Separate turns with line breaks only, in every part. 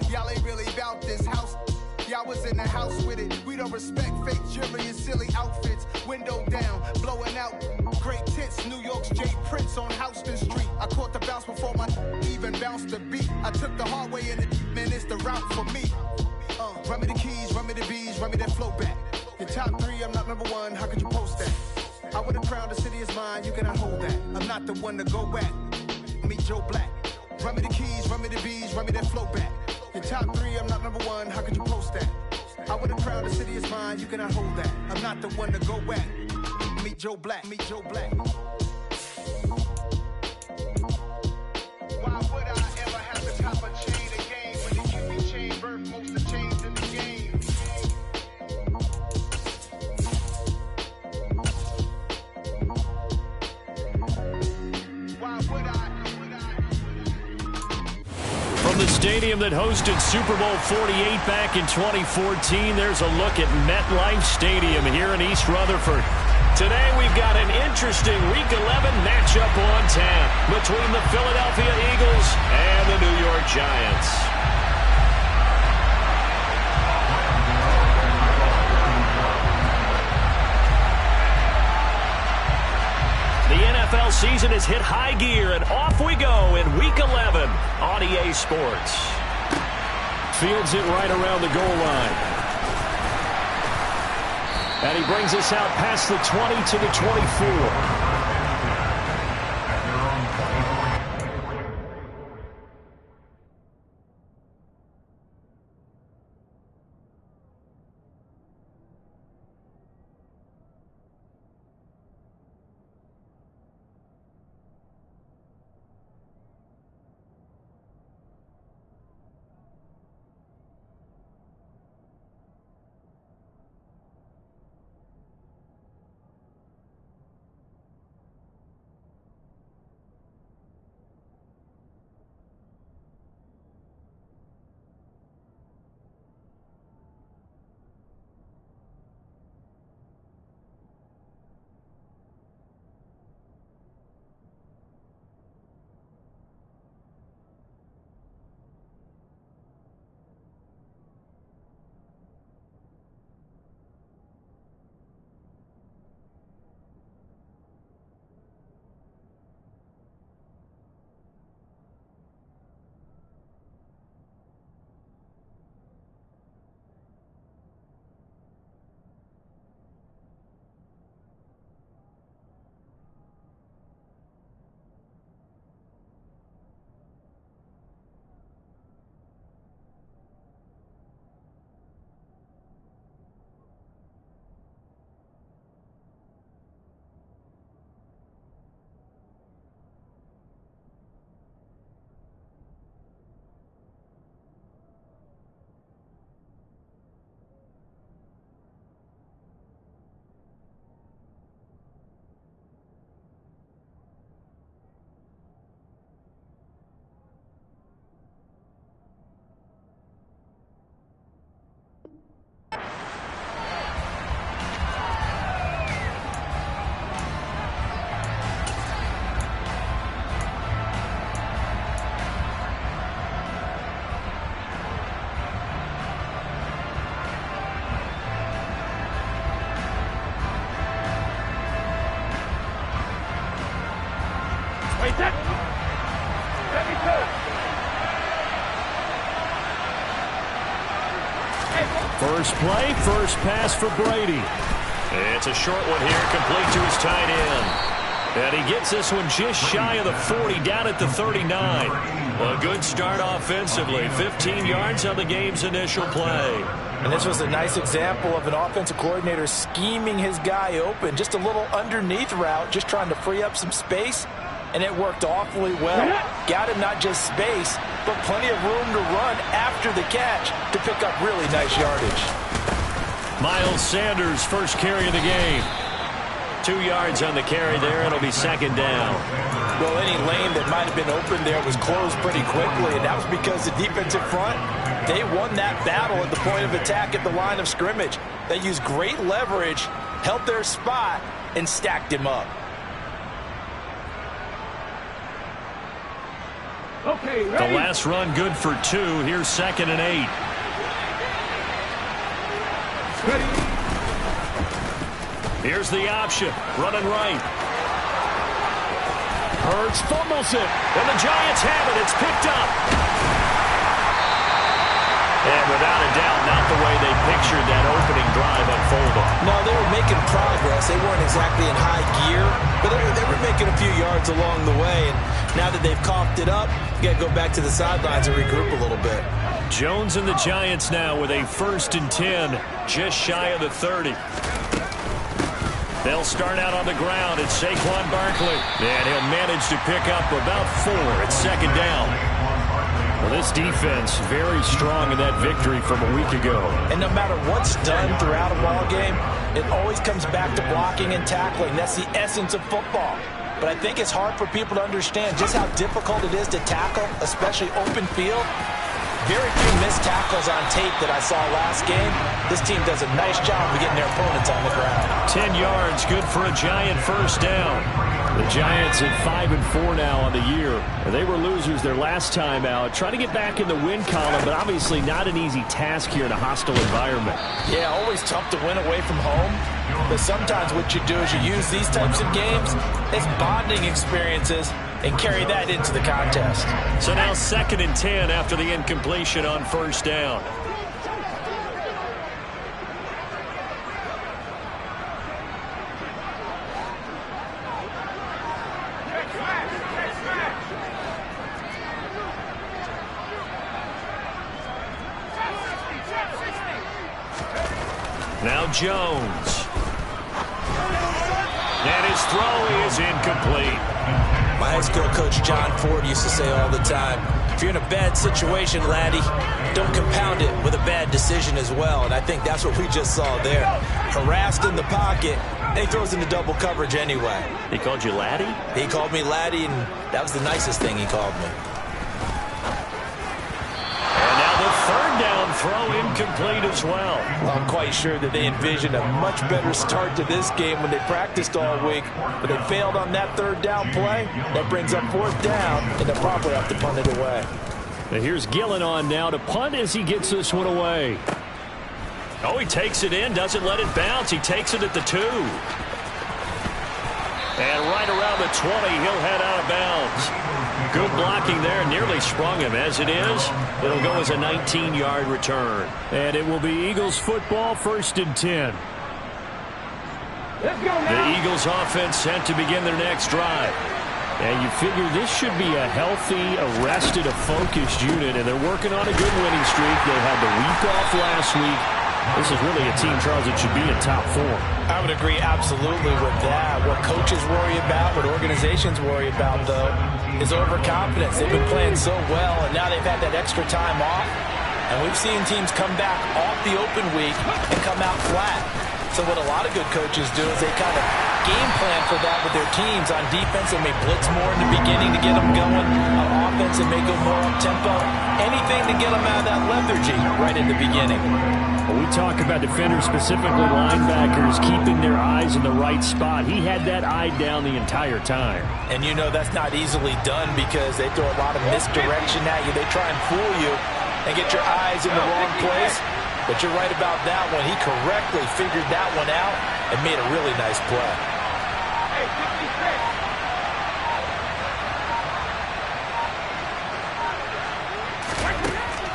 Y'all ain't really about this house. Y'all was in the house with it. We don't respect fake jewelry and silly outfits. Window down, blowing out. Great tits, New York's Jay Prince on Houston Street. I caught the bounce before my even bounced the beat. I took the hard way in it, man, it's the route for me. Run me the keys, run me the bees, run me that flow back. Your top 3, I'm not number 1, how could you post that? I would have crowned the city is mine, you cannot hold that. I'm not the one to go back. Meet Joe Black. Run me the keys, run me the bees, run me that flow back. Your top 3, I'm not number 1, how could you post that? I would have crowned the city is mine, you cannot hold that. I'm not the one to go back. Meet Joe Black, meet Joe Black. Why would I ever have to cop a chain again when the Cupid chain birth most of chains in the game? Why would I?
From the stadium that hosted Super Bowl 48 back in 2014, there's a look at MetLife Stadium here in East Rutherford. Today we've got an interesting Week 11 matchup on tap between the Philadelphia Eagles and the New York Giants. The NFL season has hit high gear, and off we go in Week 11 on EA Sports. Fields it right around the goal line. And he brings us out past the 20 to the 24. First play, first pass for Brady. It's a short one here, complete to his tight end. And he gets this one just shy of the 40, down at the 39. A good start offensively. 15 yards on the game's initial play.
And this was a nice example of an offensive coordinator scheming his guy open. Just a little underneath route, just trying to free up some space. And it worked awfully well. Got him not just space, but plenty of room to run after the catch to pick up really nice yardage.
Miles Sanders, first carry of the game. 2 yards on the carry there. It'll be second down.
Well, any lane that might have been open there was closed pretty quickly, and that was because the defensive front, they won that battle at the point of attack at the line of scrimmage. They used great leverage, held their spot, and stacked him up.
Okay.
The last run good for 2. Here's 2nd and 8. Here's the option. Running right. Hurts fumbles it. And the Giants have it. It's picked up. And without a doubt, not the way they pictured that opening drive unfolding.
No, they were making progress. They weren't exactly in high gear, but they were making a few yards along the way. And now that they've coughed it up, you got to go back to the sidelines and regroup a little bit.
Jones and the Giants now with a 1st and 10, just shy of the 30. They'll start out on the ground. It's Saquon Barkley. And he'll manage to pick up about 4 at 2nd down. Well, this defense very strong in that victory from a week ago.
And no matter what's done throughout a ball game, it always comes back to blocking and tackling. That's the essence of football. But I think it's hard for people to understand just how difficult it is to tackle, especially open field. Very few missed tackles on tape that I saw last game. This team does a nice job of getting their opponents on the ground.
10 yards, good for a Giant 1st down. The Giants at 5-4 now on the year. They were losers their last time out. Trying to get back in the win column, but obviously not an easy task here in a hostile environment.
Yeah, always tough to win away from home. But sometimes what you do is you use these types of games as bonding experiences and carry that into the contest.
So now 2nd and 10 after the incompletion on 1st down. Now Jones. And his throw is incomplete.
My high school coach John Ford used to say all the time, if you're in a bad situation, laddie, don't compound it with a bad decision as well. And I think that's what we just saw there. Harassed in the pocket, and he throws into double coverage anyway.
He called you laddie?
He called me laddie, and that was the nicest thing he called me.
And now the 3rd down throw incomplete as well.
I'm quite sure that they envisioned a much better start to this game when they practiced all week, but they failed on that 3rd down play. That brings up 4th down, and they'll probably have to punt it away.
Now here's Gillen on now to punt as he gets this one away. Oh, he takes it in, doesn't let it bounce. He takes it at the 2. And right around the 20, he'll head out of bounds. Good blocking there, nearly sprung him. As it is, it'll go as a 19-yard return. And it will be Eagles football, 1st and 10.
Let's go now.
The Eagles offense set to begin their next drive. And you figure this should be a healthy, arrested, a focused unit, and they're working on a good winning streak. They had the week off last week. This is really a team, Charles, that should be in top 4.
I would agree absolutely with that. What coaches worry about, what organizations worry about, though, is overconfidence. They've been playing so well, and now they've had that extra time off. And we've seen teams come back off the open week and come out flat. So what a lot of good coaches do is they kind of game plan for that with their teams. On defense, they may blitz more in the beginning to get them going. On offense, they may go more up-tempo. Anything to get them out of that lethargy right in the beginning.
We talk about defenders, specifically linebackers, keeping their eyes in the right spot. He had that eye down the entire time.
And you know that's not easily done because they throw a lot of misdirection at you. They try and fool you and get your eyes in the wrong place. But you're right about that one. He correctly figured that one out and made a really nice play.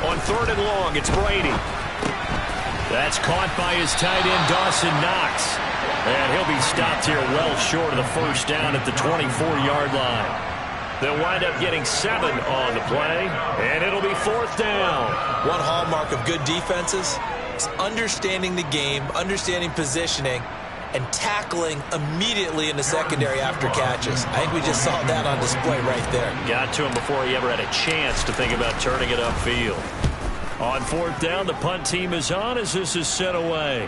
On 3rd and long, it's Brady. That's caught by his tight end, Dawson Knox. And he'll be stopped here well short of the 1st down at the 24-yard line. They'll wind up getting 7 on the play, and it'll be 4th down.
One hallmark of good defenses is understanding the game, understanding positioning, and tackling immediately in the secondary after catches. I think we just saw that on display right there.
Got to him before he ever had a chance to think about turning it upfield. On 4th down, the punt team is on as this is set away.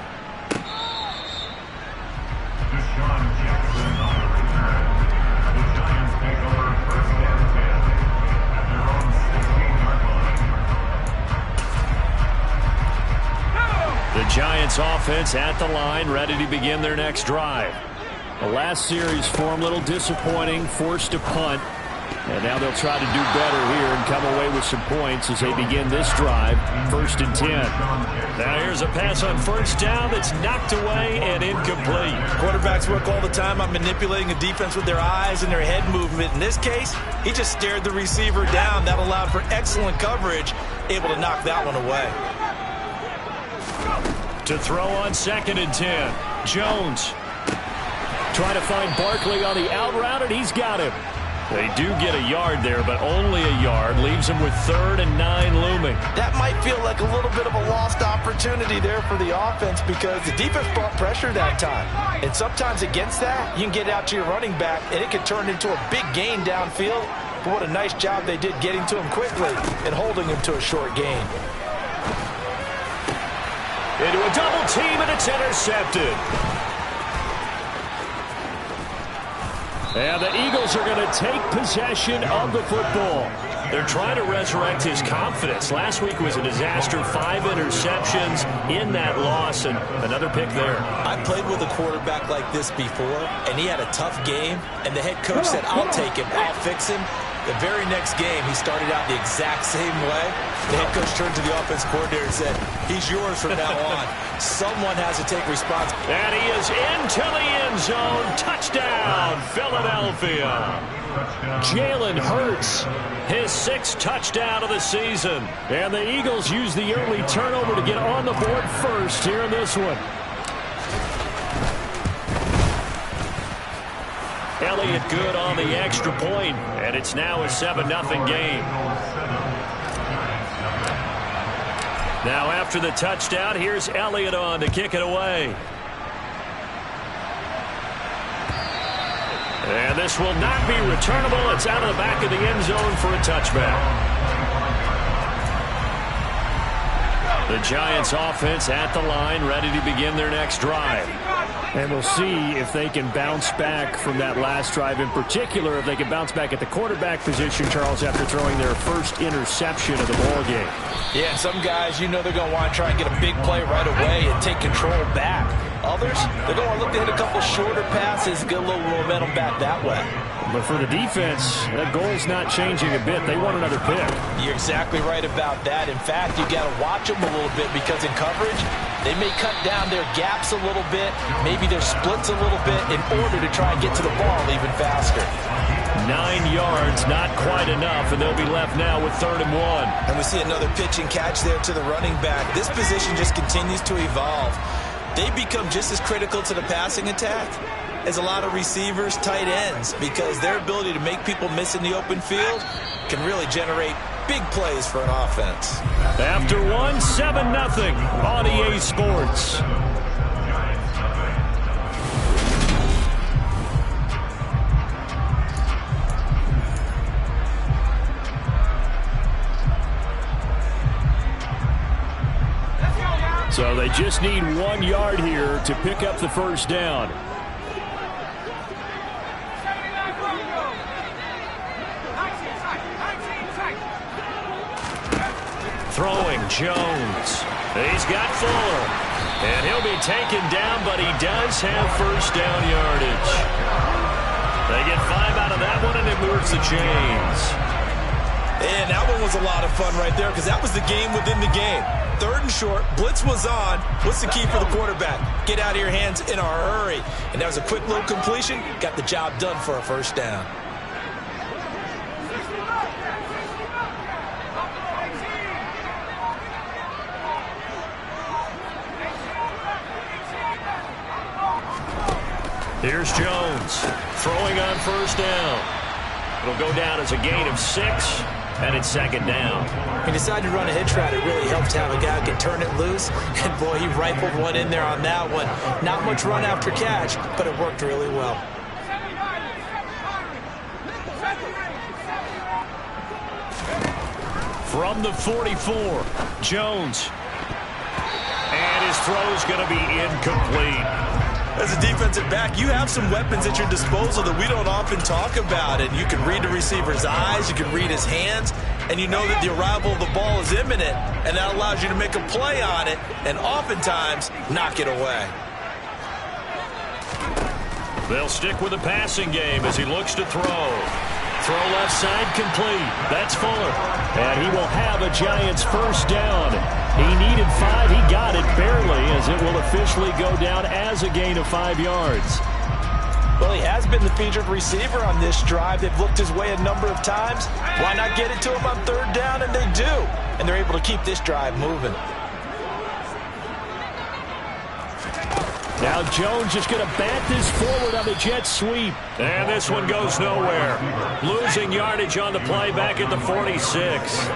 The Giants offense at the line, ready to begin their next drive. The last series for them, a little disappointing, forced to punt. And now they'll try to do better here and come away with some points as they begin this drive, 1st and 10. Now here's a pass on 1st down that's knocked away and incomplete.
Quarterbacks work all the time on manipulating a defense with their eyes and their head movement. In this case, he just stared the receiver down. That allowed for excellent coverage, able to knock that one away.
To throw on 2nd and 10. Jones trying to find Barkley on the out route, and he's got him. They do get a yard there, but only a yard. Leaves them with 3rd and 9 looming.
That might feel like a little bit of a lost opportunity there for the offense because the defense brought pressure that time. And sometimes against that, you can get out to your running back, and it can turn into a big gain downfield. But what a nice job they did getting to him quickly and holding him to a short gain.
Into a double team, and it's intercepted. And the Eagles are going to take possession of the football. They're trying to resurrect his confidence. Last week was a disaster, 5 interceptions in that loss, and another pick there.
I played with a quarterback like this before, and he had a tough game, and the head coach said, I'll take him, I'll fix him. The very next game, he started out the exact same way. The head coach turned to the offense coordinator and said, he's yours from now on. Someone has to take responsibility.
And he is into the end zone. Touchdown, Philadelphia. Jalen Hurts, his 6th touchdown of the season. And the Eagles use the early turnover to get on the board first here in this one. Elliott good on the extra point, and it's now a 7-0 game. Now after the touchdown, here's Elliott on to kick it away. And this will not be returnable. It's out of the back of the end zone for a touchback. The Giants offense at the line, ready to begin their next drive. And we'll see if they can bounce back from that last drive. In particular, if they can bounce back at the quarterback position, Charles, after throwing their first interception of the ball game.
Yeah, some guys, you know they're going to want to try and get a big play right away and take control back. Others, they're going to want to look to hit a couple shorter passes, get a little momentum back that way.
But for the defense, that goal's not changing a bit. They want another pick.
You're exactly right about that. In fact, you got to watch them a little bit because in coverage, they may cut down their gaps a little bit, maybe their splits a little bit in order to try and get to the ball even faster.
9 yards, not quite enough, and they'll be left now with 3rd and 1.
And we see another pitch and catch there to the running back. This position just continues to evolve. They become just as critical to the passing attack as a lot of receivers, tight ends, because their ability to make people miss in the open field can really generate big plays for an offense.
After 7-0 on EA Sports. So they just need 1 yard here to pick up the first down. Throwing Jones. He's got Fuller. And he'll be taken down, but he does have first down yardage. They get 5 out of that one, and it moves the chains.
And that one was a lot of fun right there because that was the game within the game. 3rd and short, blitz was on. What's the key for the quarterback? Get out of your hands in a hurry. And that was a quick little completion. Got the job done for a first down.
Here's Jones throwing on first down. It'll go down as a gain of 6, and it's 2nd down.
He decided to run a hitch route. It really helped to have a guy who can turn it loose. And, boy, he rifled one in there on that one. Not much run after catch, but it worked really well.
From the 44, Jones. And his throw's going to be incomplete.
As a defensive back, you have some weapons at your disposal that we don't often talk about. And you can read the receiver's eyes, you can read his hands, and you know that the arrival of the ball is imminent. And that allows you to make a play on it and oftentimes knock it away.
They'll stick with the passing game as he looks to throw. throw left side complete. That's Fuller. And he will have a Giants first down. He needed 5. He got it barely, as it will officially go down as a gain of 5 yards.
Well, he has been the featured receiver on this drive. They've looked his way a number of times. Why not get it to him on third down? And they do. And they're able to keep this drive moving.
Now Jones just going to bat this forward on the jet sweep. And this one goes nowhere. Losing yardage on the play back at the 46.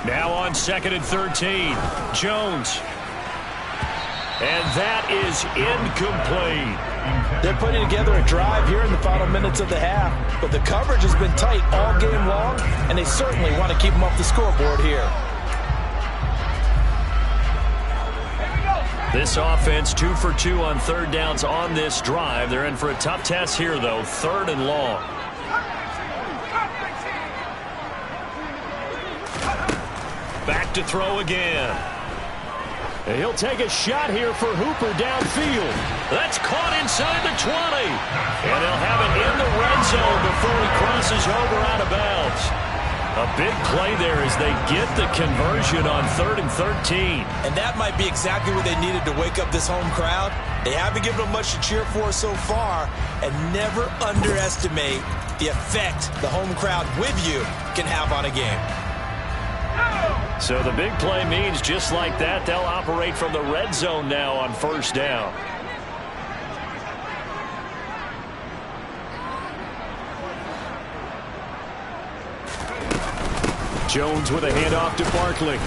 Now on 2nd and 13. Jones. And that is incomplete.
They're putting together a drive here in the final minutes of the half. But the coverage has been tight all game long, and they certainly want to keep them off the scoreboard here.
This offense 2 for 2 on third downs on this drive. They're in for a tough test here, though. 3rd and long. Back to throw again. He'll take a shot here for Hooper downfield. That's caught inside the 20. And they'll have it in the red zone before he crosses over out of bounds. A big play there as they get the conversion on 3rd and 13.
And that might be exactly what they needed to wake up this home crowd. They haven't given them much to cheer for so far. And never underestimate the effect the home crowd with you can have on a game.
So the big play means just like that, they'll operate from the red zone now on first down. Jones with a handoff to Barkley.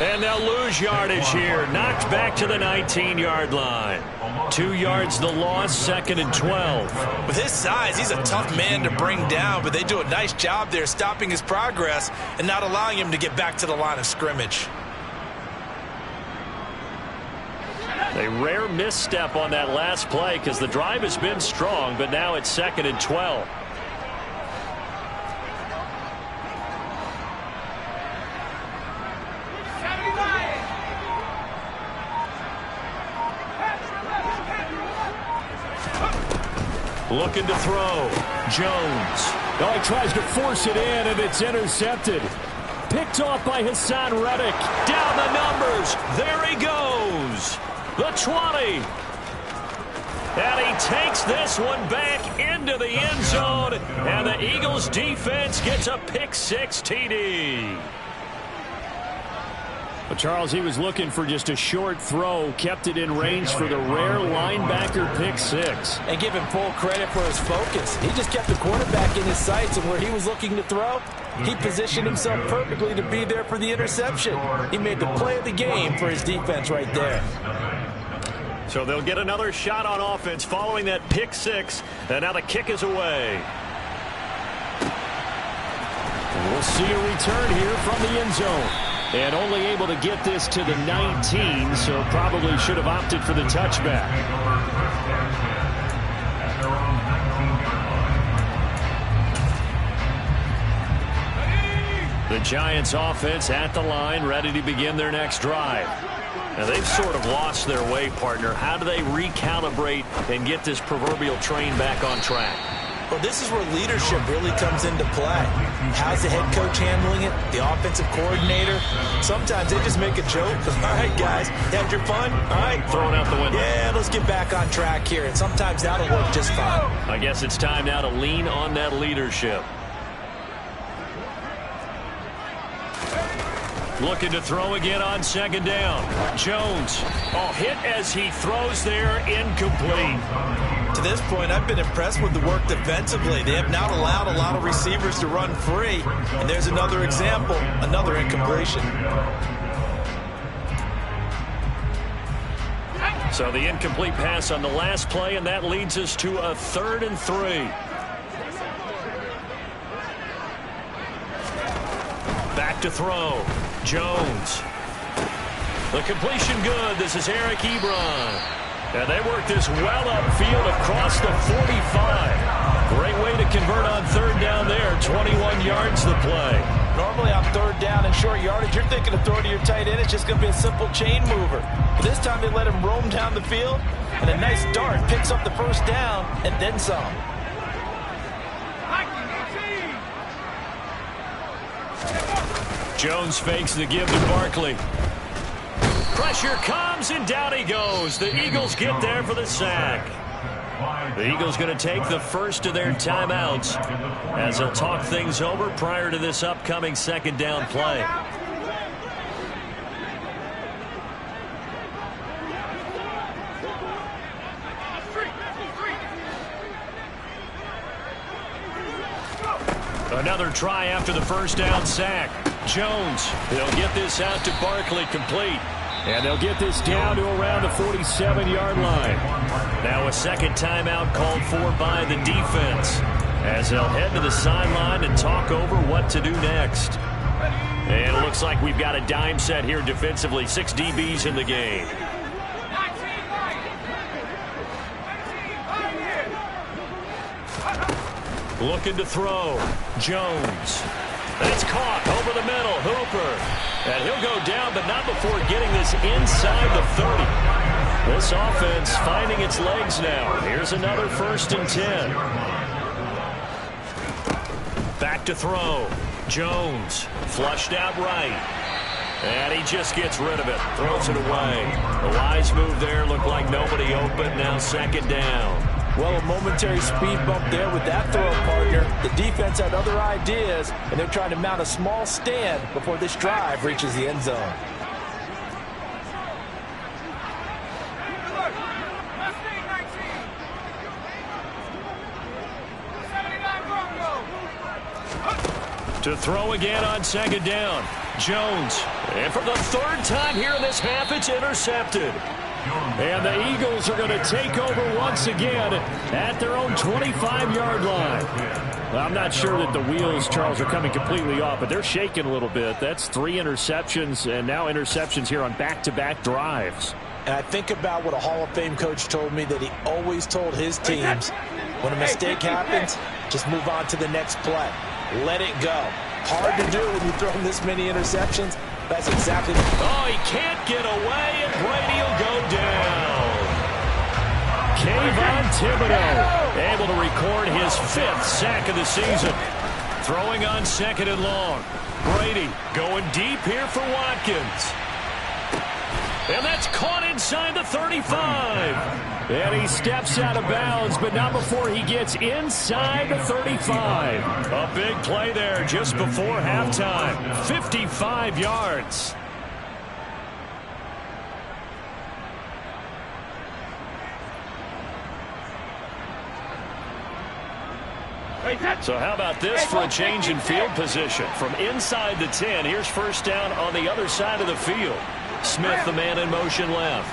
And they'll lose yardage here. Knocked back to the 19-yard line. 2 yards the loss, 2nd and 12.
With his size, he's a tough man to bring down, but they do a nice job there stopping his progress and not allowing him to get back to the line of scrimmage.
A rare misstep on that last play because the drive has been strong, but now it's 2nd and 12. Looking to throw. Jones. Oh, he tries to force it in, and it's intercepted. Picked off by Hassan Reddick. Down the numbers. There he goes. The 20. And he takes this one back into the end zone. And the Eagles defense gets a pick-6 TD. Well, Charles, he was looking for just a short throw, kept it in range for the rare linebacker pick-6.
And give him full credit for his focus. He just kept the quarterback in his sights, and where he was looking to throw, he positioned himself perfectly to be there for the interception. He made the play of the game for his defense right there.
So they'll get another shot on offense following that pick-6, and now the kick is away. And we'll see a return here from the end zone. And only able to get this to the 19, so probably should have opted for the touchback. The Giants offense at the line, ready to begin their next drive. Now they've sort of lost their way, partner. How do they recalibrate and get this proverbial train back on track?
Well, this is where leadership really comes into play. How's the head coach handling it? The offensive coordinator? Sometimes they just make a joke. All right, guys, had your fun? All right.
Thrown out the window.
Yeah, let's get back on track here. And sometimes that'll work just fine.
I guess it's time now to lean on that leadership. Looking to throw again on 2nd down. Jones. Oh, hit as he throws there, incomplete.
To this point, I've been impressed with the work defensively. They have not allowed a lot of receivers to run free. And there's another example, another incompletion.
So the incomplete pass on the last play, and that leads us to a 3rd and 3. Back to throw. Jones. The completion good. This is Eric Ebron. And they work this well upfield across the 45. Great way to convert on third down there. 21 yards the play.
Normally on third down and short yardage, you're thinking of throwing to your tight end. It's just going to be a simple chain mover. But this time they let him roam down the field, and a nice dart picks up the first down and then some.
Jones fakes the give to Barkley. Pressure comes, and down he goes. The Eagles get there for the sack. The Eagles going to take the first of their timeouts as they'll talk things over prior to this upcoming second down play. Another try after the first down sack. Jones, they'll get this out to Barkley, complete. And they'll get this down to around the 47-yard line. Now a second timeout called for by the defense as they'll head to the sideline and talk over what to do next. And it looks like we've got a dime set here defensively. 6 DBs in the game. Looking to throw. Jones. That's caught over the middle. Hooper. And he'll go down, but not before getting this inside the 30. This offense finding its legs now. Here's another 1st and 10. Back to throw. Jones. Flushed out right. And he just gets rid of it. Throws it away. A wise move there. Looked like nobody open. Now second down.
Well, a momentary speed bump there with that throw, partner. The defense had other ideas, and they're trying to mount a small stand before this drive reaches the end zone.
To throw again on second down. Jones. And for the third time here in this half, it's intercepted. And the Eagles are going to take over once again at their own 25-yard line. I'm not sure that the wheels, Charles, are coming completely off, but they're shaking a little bit. That's 3 interceptions, and now interceptions here on back-to-back drives.
And I think about what a Hall of Fame coach told me that he always told his teams, when a mistake happens, just move on to the next play. Let it go. Hard to do when you throw this many interceptions. That's exactly.
Oh, he can't get away, and Brady will go down. Kayvon Thibodeaux able to record his 5th sack of the season. Throwing on second and long. Brady going deep here for Watkins. And that's caught inside the 35. And he steps out of bounds, but not before he gets inside the 35. A big play there just before halftime. 55 yards. So how about this for a change in field position? From inside the 10, here's first down on the other side of the field. Smith, the man in motion left.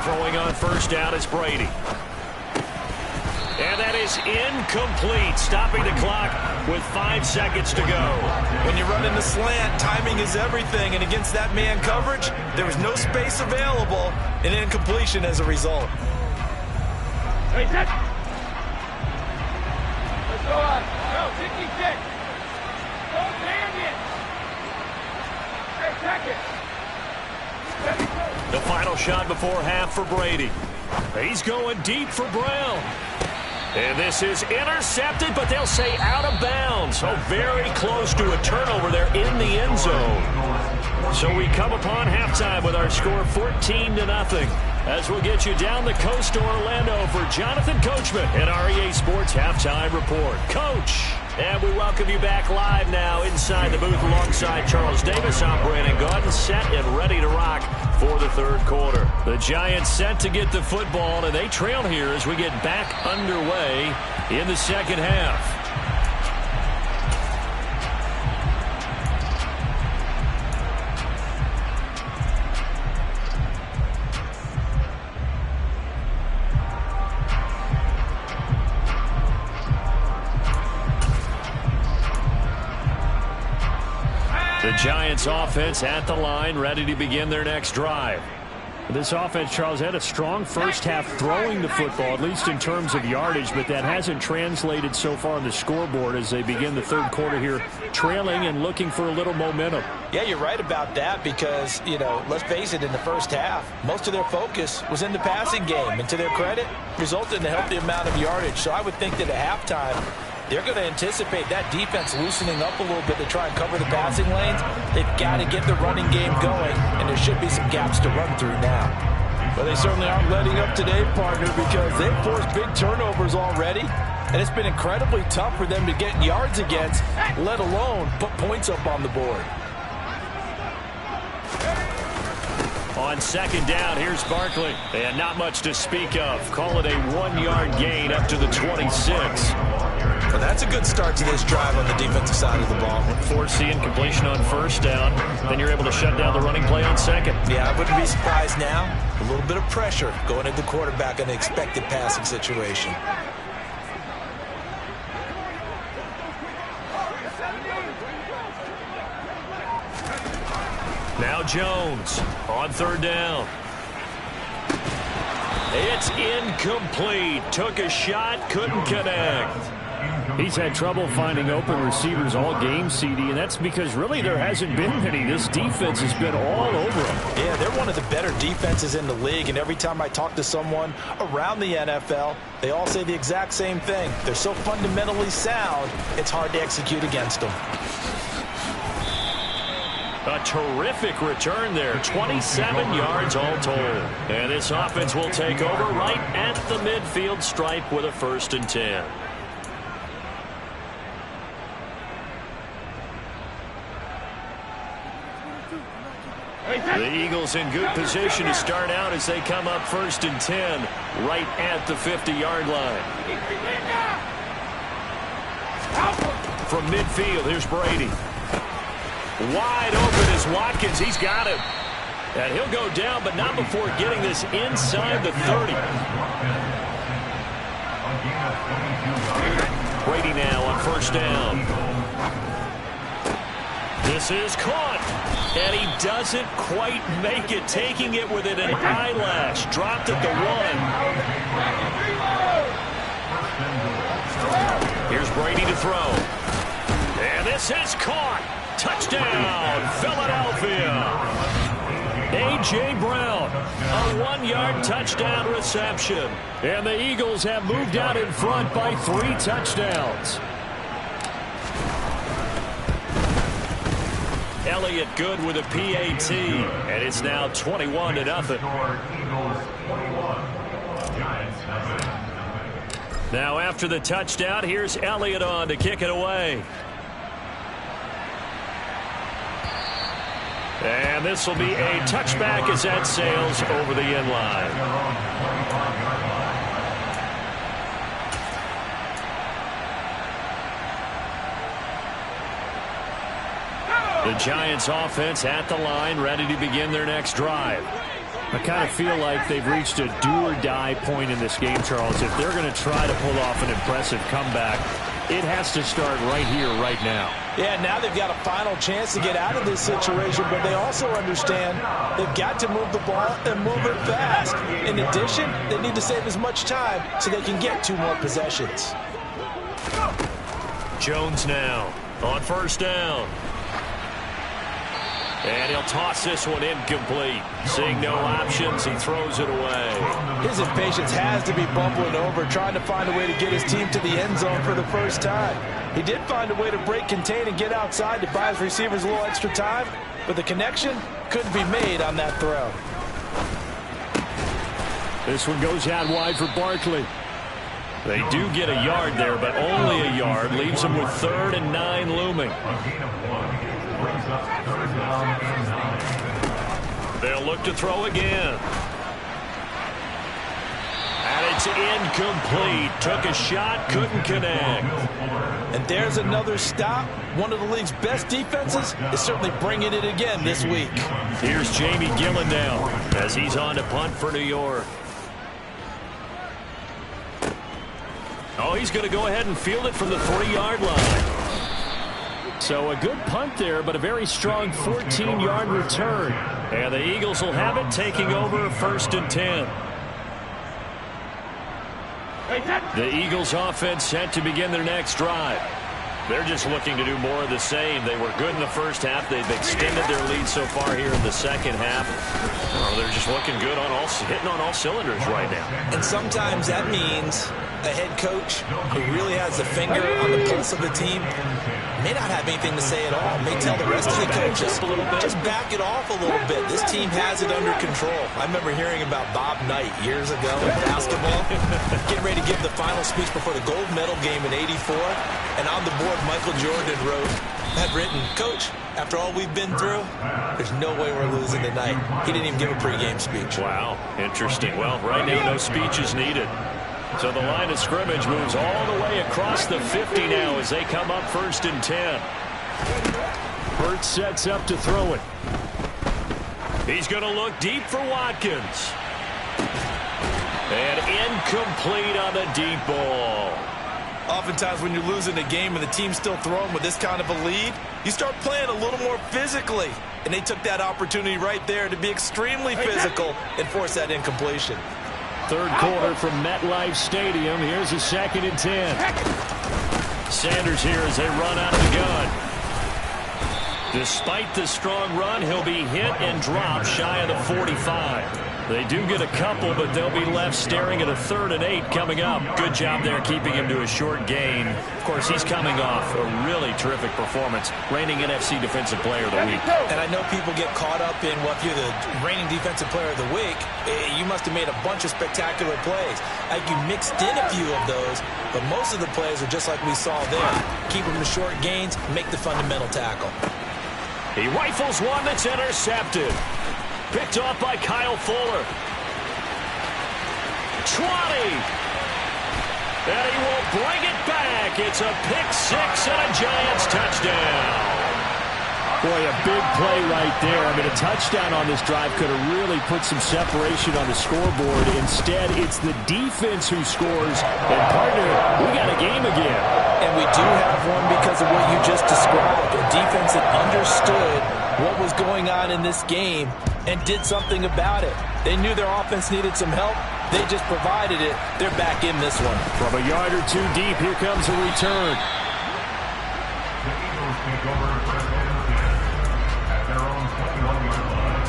Throwing on first down, it's Brady. And that is incomplete, stopping the clock with 5 seconds to go.
When you run in the slant, timing is everything, and against that man coverage, there was no space available, and incompletion as a result.
Hey, set. Let's go on. Go, 56. Don't stand it. Hey, check it.
The final shot before half for Brady. He's going deep for Brown. And this is intercepted, but they'll say out of bounds. So very close to a turnover there in the end zone. So we come upon halftime with our score 14-0. As we'll get you down the coast to Orlando for Jonathan Coachman and our EA Sports Halftime Report. Coach, and we welcome you back live now inside the booth alongside Charles Davis. I'm Brandon Gaudin, set and ready to rock for the third quarter. The Giants set to get the football, and they trail here as we get back underway in the second half. The Giants offense at the line, ready to begin their next drive. This offense, Charles, had a strong first half throwing the football, at least in terms of yardage, but that hasn't translated so far on the scoreboard as they begin the third quarter here, trailing and looking for a little momentum.
Yeah, you're right about that because, let's face it, in the first half, most of their focus was in the passing game, and to their credit, resulted in a healthy amount of yardage. So I would think that at halftime, they're going to anticipate that defense loosening up a little bit to try and cover the passing lanes. They've got to get the running game going, and there should be some gaps to run through now. Well, they certainly aren't letting up today, partner, because they've forced big turnovers already, and it's been incredibly tough for them to get yards against, let alone put points up on the board.
On second down, here's Barkley. And not much to speak of. Call it a 1-yard gain up to the 26.
Well, that's a good start to this drive on the defensive side of the ball.
Force the incompletion on first down. Then you're able to shut down the running play on second.
Yeah, I wouldn't be surprised now. A little bit of pressure going at the quarterback in an expected passing situation.
Now Jones on third down. It's incomplete. Took a shot, couldn't connect. He's had trouble finding open receivers all game, CD, and that's because really there hasn't been many. This defense has been all over them.
Yeah, they're one of the better defenses in the league, and every time I talk to someone around the NFL, they all say the exact same thing. They're so fundamentally sound, it's hard to execute against them.
A terrific return there. 27 yards all told. And this offense will take over right at the midfield stripe with a 1st and 10. The Eagles in good position to start out as they come up 1st and 10 right at the 50-yard line. From midfield, here's Brady. Wide open is Watkins. He's got him. And he'll go down, but not before getting this inside the 30. Brady now on 1st down. This is caught. And he doesn't quite make it, taking it within an eyelash. Dropped at the 1. Here's Brady to throw. And this is caught. Touchdown, Philadelphia. A.J. Brown, a 1-yard touchdown reception. And the Eagles have moved out in front by 3 touchdowns. Elliott good with a PAT, and it's now 21-0. Now after the touchdown, here's Elliott on to kick it away. And this will be a touchback as that sails over the end line. The Giants offense at the line, ready to begin their next drive. I kind of feel like they've reached a do-or-die point in this game, Charles. If they're going to try to pull off an impressive comeback, it has to start right here, right now.
Yeah, now they've got a final chance to get out of this situation, but they also understand they've got to move the ball and move it fast. In addition, they need to save as much time so they can get 2 more possessions.
Jones now on 1st down. And he'll toss this one incomplete. Seeing no options, he throws it away.
His impatience has to be bubbling over, trying to find a way to get his team to the end zone for the first time. He did find a way to break contain and get outside to buy his receivers a little extra time, but the connection couldn't be made on that throw.
This one goes out wide for Barkley. They do get a yard there, but only a yard. Leaves them with 3rd and 9 looming. They'll look to throw again. And it's incomplete. Took a shot, couldn't connect.
And there's another stop. One of the league's best defenses is certainly bringing it again this week.
Here's Jamie Gillen now as he's on to punt for New York. Oh, he's going to go ahead and field it from the 3-yard line. So a good punt there, but a very strong 14-yard return. And the Eagles will have it, taking over 1st and 10. The Eagles offense set to begin their next drive. They're just looking to do more of the same. They were good in the first half. They've extended their lead so far here in the second half. Oh, they're just looking good on hitting on all cylinders right now.
And sometimes that means a head coach who really has the finger on the pulse of the team may not have anything to say at all. May tell the rest of the coaches, just back it off a little bit. This team has it under control. I remember hearing about Bob Knight years ago in basketball, getting ready to give the final speech before the gold medal game in '84. And on the board, Michael Jordan had written, "Coach, after all we've been through, there's no way we're losing tonight." He didn't even give a pregame speech.
Wow, interesting. Well, right now, no speech is needed. So the line of scrimmage moves all the way across the 50 now as they come up 1st and 10. Burt sets up to throw it. He's going to look deep for Watkins. And incomplete on the deep ball.
Oftentimes when you're losing a game and the team's still throwing with this kind of a lead, you start playing a little more physically. And they took that opportunity right there to be extremely physical and force that incompletion.
3rd quarter from MetLife Stadium. Here's a 2nd and 10. Sanders here as they run out of the gun. Despite the strong run, he'll be hit and dropped shy of the 45. They do get a couple, but they'll be left staring at a 3rd and 8 coming up. Good job there keeping him to a short gain. Of course, he's coming off a really terrific performance, reigning NFC Defensive Player of the Week.
And I know people get caught up in, well, if you're the reigning Defensive Player of the Week, you must have made a bunch of spectacular plays. Like you mixed in a few of those, but most of the plays are just like we saw there. Keep them to short gains, make the fundamental tackle.
He rifles one that's intercepted. Picked off by Kyle Fuller. 20. And he will bring it back. It's a pick 6 and a Giants touchdown. Boy, a big play right there. I mean, a touchdown on this drive could have really put some separation on the scoreboard. Instead, it's the defense who scores. And, partner, we got a game again.
And we do have one because of what you just described. A defense that understood what was going on in this game and did something about it. They knew their offense needed some help. They just provided it. They're back in this one.
From a yard or two deep, here comes a return.
The Eagles take over first and 10 at their own 21-yard line.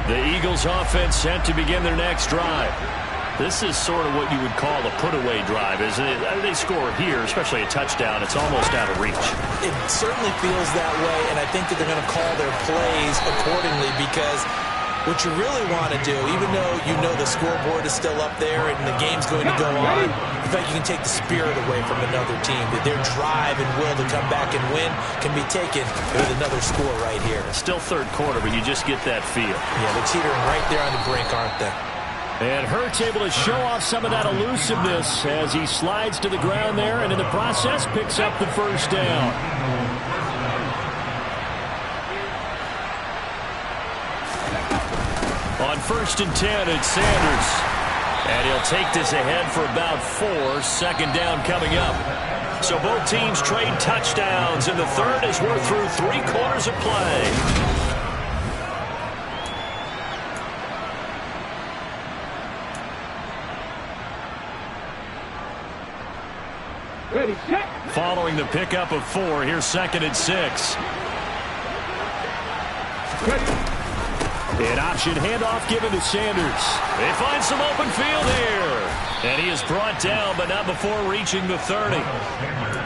The Eagles offense set to begin their next drive. This is sort of what you would call a put-away drive, isn't it? They score here, especially a touchdown. It's almost out of reach.
It certainly feels that way, and I think that they're going to call their plays accordingly because what you really want to do, even though you know the scoreboard is still up there and the game's going to go on, in fact, you can take the spirit away from another team. That their drive and will to come back and win can be taken with another score right here.
Still 3rd quarter, but you just get that feel.
Yeah, they're teetering right there on the brink, aren't they?
And Hurts able to show off some of that elusiveness as he slides to the ground there, and in the process picks up the 1st down. On 1st and 10, it's Sanders. And he'll take this ahead for about 4. 2nd down coming up. So both teams trade touchdowns, and the 3rd as we're through 3 quarters of play.
Ready, set.
Following the pickup of 4, here's 2nd and 6. An option handoff given to Sanders. They find some open field here. And he is brought down, but not before reaching the 30.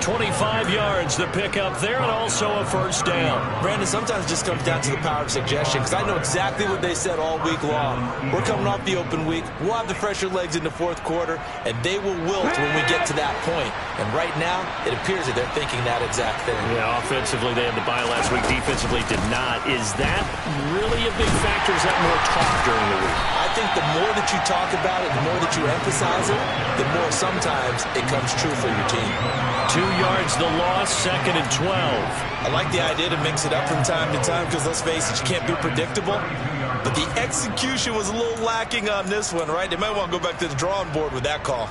25 yards to pick up there, and also a 1st down.
Brandon, sometimes it just comes down to the power of suggestion, because I know exactly what they said all week long. We're coming off the open week. We'll have the fresher legs in the 4th quarter, and they will wilt when we get to that point. And right now, it appears that they're thinking that exact thing.
Yeah, offensively, they had the bye last week. Defensively, did not. Is that really a big factor? Is that more talk during the week?
I think the more that you talk about it, the more that you emphasize does it, the more sometimes it comes true for your team.
2 yards the loss, 2nd and 12.
I like the idea to mix it up from time to time because, let's face it, you can't be predictable. But the execution was a little lacking on this one, right? They might want to go back to the drawing board with that call.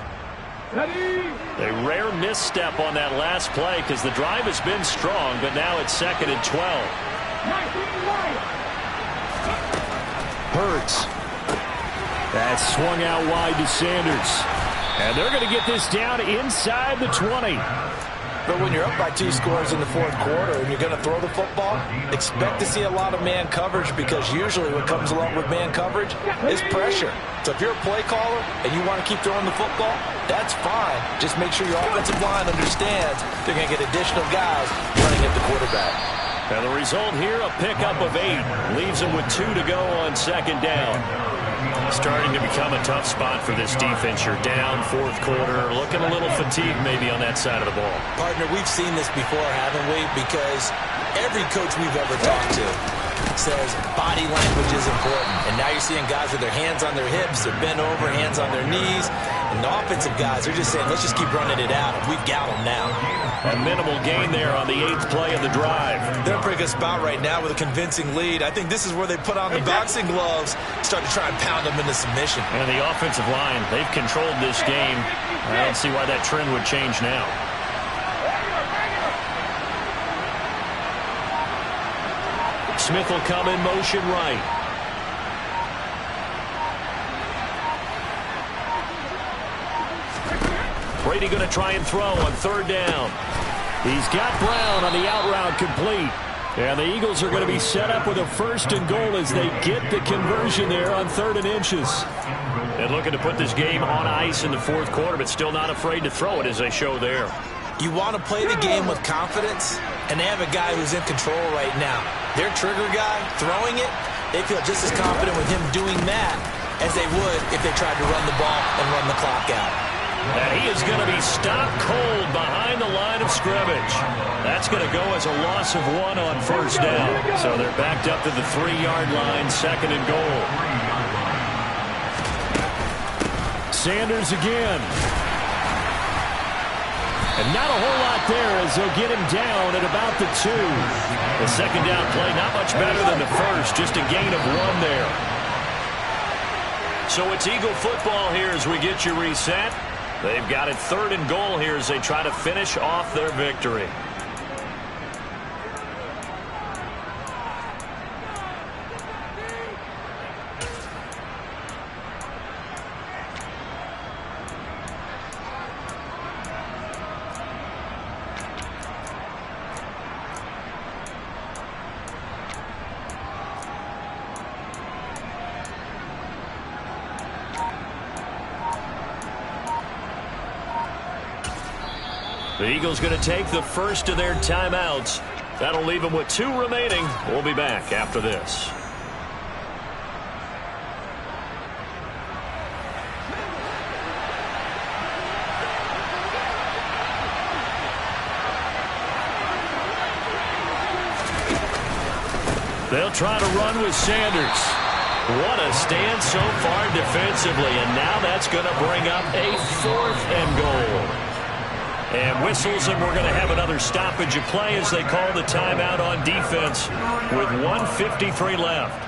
A rare misstep on that last play because the drive has been strong, but now it's 2nd and 12. Hurts. That's swung out wide to Sanders. And they're going to get this down inside the 20.
But when you're up by 2 scores in the 4th quarter and you're going to throw the football, expect to see a lot of man coverage because usually what comes along with man coverage is pressure. So if you're a play caller and you want to keep throwing the football, that's fine. Just make sure your offensive line understands they're going to get additional guys running at the quarterback.
And the result here, a pickup of 8. Leaves them with 2 to go on 2nd down. Starting to become a tough spot for this defense. You're down 4th quarter, looking a little fatigued maybe on that side of the ball.
Partner, we've seen this before, haven't we? Because every coach we've ever talked to says body language is important. And now you're seeing guys with their hands on their hips, they're bent over, hands on their knees. And the offensive guys are just saying, let's just keep running it out. We've got them now.
A minimal gain there on the 8th play of the drive.
They're in a pretty good spot right now with a convincing lead. I think this is where they put on the boxing gloves, start to try and pound them into submission.
And the offensive line, they've controlled this game. I don't see why that trend would change now. Smith will come in motion right. Brady going to try and throw on 3rd down. He's got Brown on the out route complete. And the Eagles are going to be set up with a 1st and goal as they get the conversion there on 3rd and inches. And looking to put this game on ice in the 4th quarter, but still not afraid to throw it as they show there.
You want to play the game with confidence, and they have a guy who's in control right now. Their trigger guy, throwing it, they feel just as confident with him doing that as they would if they tried to run the ball and run the clock out.
And he is going to be stopped cold behind the line of scrimmage. That's going to go as a loss of 1 on 1st down. So they're backed up to the 3-yard line, 2nd and goal. Sanders again. And not a whole lot there as they'll get him down at about the 2. The 2nd down play not much better than the 1st, just a gain of 1 there. So it's Eagle football here as we get you reset. They've got it 3rd and goal here as they try to finish off their victory. The Eagles going to take the first of their timeouts. That'll leave them with 2 remaining. We'll be back after this. They'll try to run with Sanders. What a stand so far defensively, and now that's going to bring up a 4th and goal. And whistles, and we're going to have another stoppage of play as they call the timeout on defense with 1:53 left.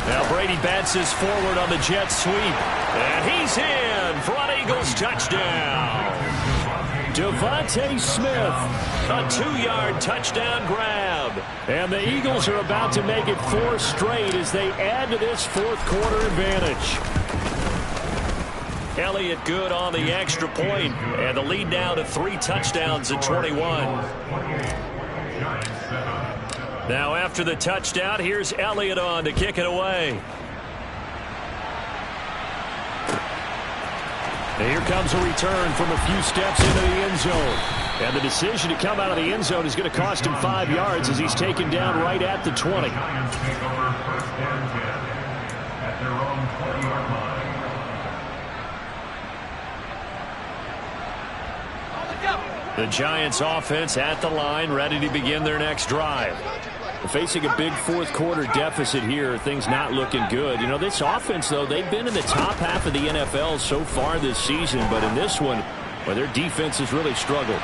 Now Brady bats his forward on the jet sweep. And he's in for an Eagles touchdown. Devontae Smith, a 2-yard touchdown grab. And the Eagles are about to make it 4 straight as they add to this 4th quarter advantage. Elliott good on the extra point, and the lead now to 3 touchdowns at 21. Now after the touchdown, here's Elliott on to kick it away. And here comes a return from a few steps into the end zone. And the decision to come out of the end zone is going to cost him 5 yards as he's taken down right at the 20.
Giants take over 1st and 10 at their own 20-yard line.
The Giants offense at the line, ready to begin their next drive. Facing a big fourth quarter deficit here, things not looking good. You know, this offense, though, they've been in the top half of the NFL so far this season, but in this one, well, their defense has really struggled.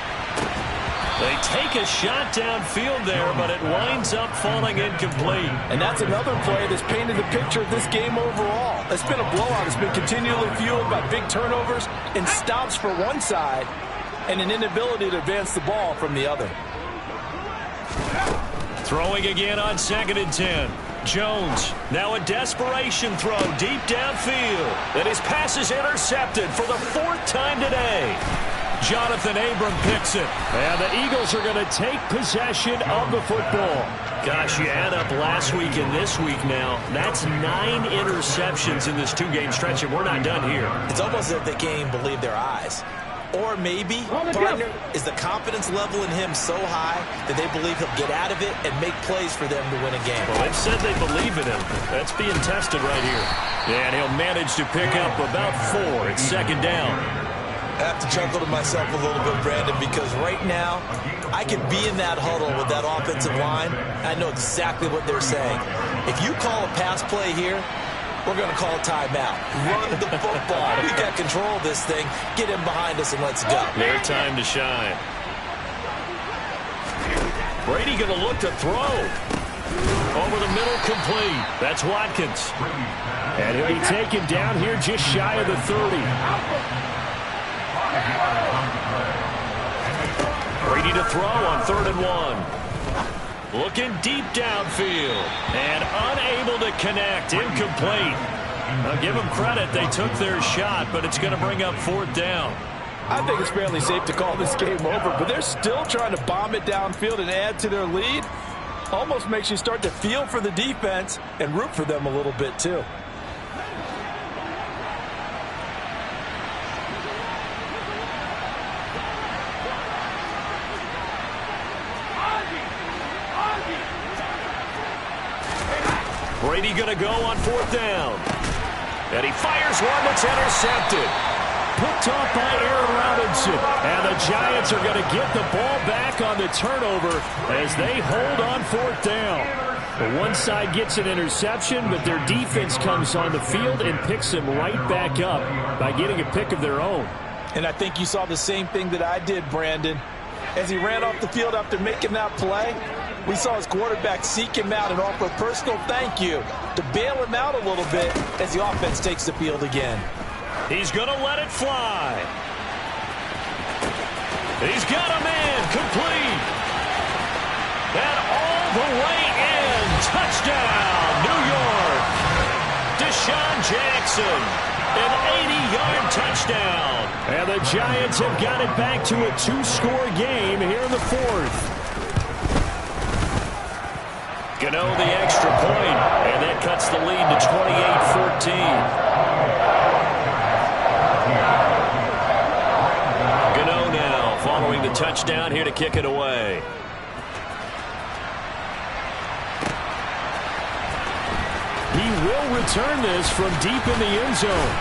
They take a shot downfield there, but it winds up falling incomplete.
And that's another play that's painted the picture of this game overall. It's been a blowout. It's been continually fueled by big turnovers and stops for one side and an inability to advance the ball from the other.
Throwing again on 2nd and 10. Jones, now a desperation throw deep downfield. And his pass is intercepted for the 4th time today. Jonathan Abram picks it. And the Eagles are going to take possession of the football. Gosh, you add up last week and this week now. That's 9 interceptions in this 2-game stretch, and we're not done here.
It's almost as if they can't even believe their eyes. Or maybe, partner, is the confidence level in him so high that they believe he'll get out of it and make plays for them to win a game.
Well, they've said they believe in him. That's being tested right here. And he'll manage to pick up about 4 at 2nd down.
I have to chuckle to myself a little bit, Brandon, because right now I could be in that huddle with that offensive line. I know exactly what they're saying. If you call a pass play here, we're going to call a timeout. Run the football. We got control of this thing. Get him behind us and let's go.
Their time to shine. Brady going to look to throw. Over the middle, complete. That's Watkins. And he'll be taken down here just shy of the 30. Brady to throw on 3rd and 1. Looking deep downfield. And unable to connect. Incomplete. Now give them credit. They took their shot, but it's going to bring up 4th down.
I think it's fairly safe to call this game over, but they're still trying to bomb it downfield and add to their lead. Almost makes you start to feel for the defense and root for them a little bit, too.
Brady going to go on 4th down. And he fires one that's intercepted. Picked off by Aaron Robinson. And the Giants are going to get the ball back on the turnover as they hold on 4th down. The one side gets an interception, but their defense comes on the field and picks them right back up by getting a pick of their own.
And I think you saw the same thing that I did, Brandon. As he ran off the field after making that play, we saw his quarterback seek him out and offer a personal thank you to bail him out a little bit as the offense takes the field again.
He's going to let it fly. He's got a man complete. And all the way in. Touchdown, New York. Deshaun Jackson. An 80-yard touchdown. And the Giants have got it back to a 2-score game here in the 4th. Gano the extra point, and that cuts the lead to 28-14. Gano now following the touchdown here to kick it away. He will return this from deep in the end zone.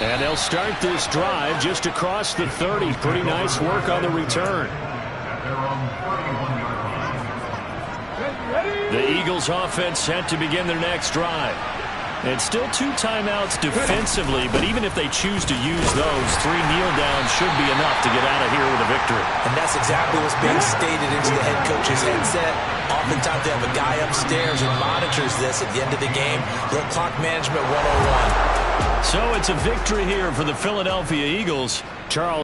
And they'll start this drive just across the 30. Pretty nice work on the return. The Eagles offense set to begin their next drive. And still 2 timeouts defensively, but even if they choose to use those, 3 kneel downs should be enough to get out of here with a victory.
And that's exactly what's being stated into the head coach's headset. Oftentimes they have a guy upstairs who monitors this at the end of the game. Little clock management 101.
So it's a victory here for the Philadelphia Eagles. Charles.